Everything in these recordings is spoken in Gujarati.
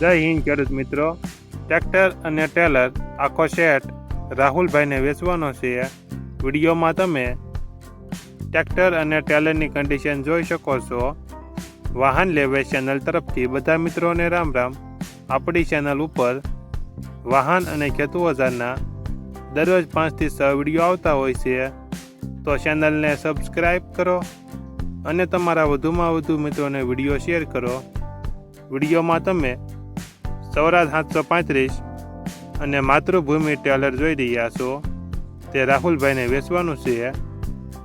જય હિન્દ ખેડૂત મિત્રો, ટ્રેક્ટર અને ટેલર આખો સેટ રાહુલભાઈને વેચવાનો છે। વિડીયોમાં તમે ટ્રેક્ટર અને ટેલરની કન્ડિશન જોઈ શકો છો। વાહન લેવે ચેનલ તરફથી બધા મિત્રોને રામ રામ। આપણી ચેનલ ઉપર વાહન અને ખેતુ ઓજારના દરરોજ 5 થી 6 વિડીયો આવતા હોય છે, તો ચેનલને સબસ્ક્રાઈબ કરો અને તમારા વધુમાં વધુ મિત્રોને વિડીયો શેર કરો। વિડીયોમાં તમે સૌરાજ 735 અને માતૃભૂમિ ટેલર જોઈ રહ્યા છો, તે રાહુલભાઈને વેચવાનું છે।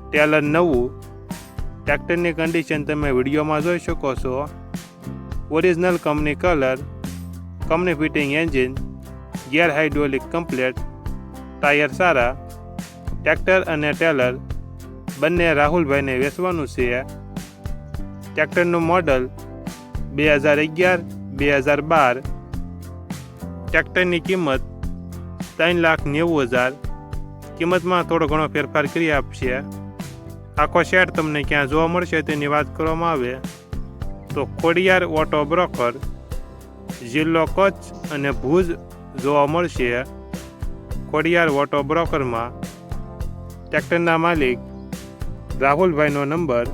ટેલર નવું, ટ્રેક્ટરની કન્ડિશન તમે વિડીયોમાં જોઈ શકો છો। Original company colour, company fitting engine, gear hydraulic complete, tyre સારા। ટ્રેક્ટર અને ટેલર બંને રાહુલભાઈને વેચવાનું છે। ટ્રેક્ટરનું મોડલ 2011-2012। ટ્રેક્ટરની કિંમત 3,90,000। કિંમતમાં થોડો ઘણો ફેરફાર કરી આપશે। આખો સેટ તમને ક્યાં જોવા મળશે તેની વાત કરવામાં આવે તો ખોડિયાર ઓટો બ્રોકર, જિલ્લો કચ્છ અને ભુજ જોવા મળશે। ખોડિયાર ઓટો બ્રોકરમાં ટ્રેક્ટરના માલિક રાહુલભાઈનો નંબર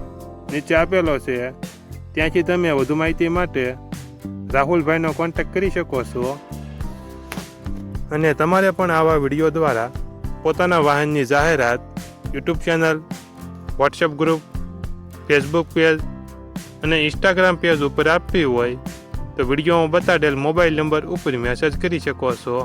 નીચે આપેલો છે, ત્યાંથી તમે વધુ માહિતી માટે રાહુલભાઈનો કોન્ટેક્ટ કરી શકો છો। અને તમારે પણ આવા વિડીયો દ્વારા પોતાના વાહનની જાહેરાત YouTube channel, WhatsApp group, Facebook page અને ઇન્સ્ટાગ્રામ પેજ ઉપર આપવી હોય તો વિડીયોમાં બતાડેલ મોબાઈલ નંબર ઉપર મેસેજ કરી શકો છો।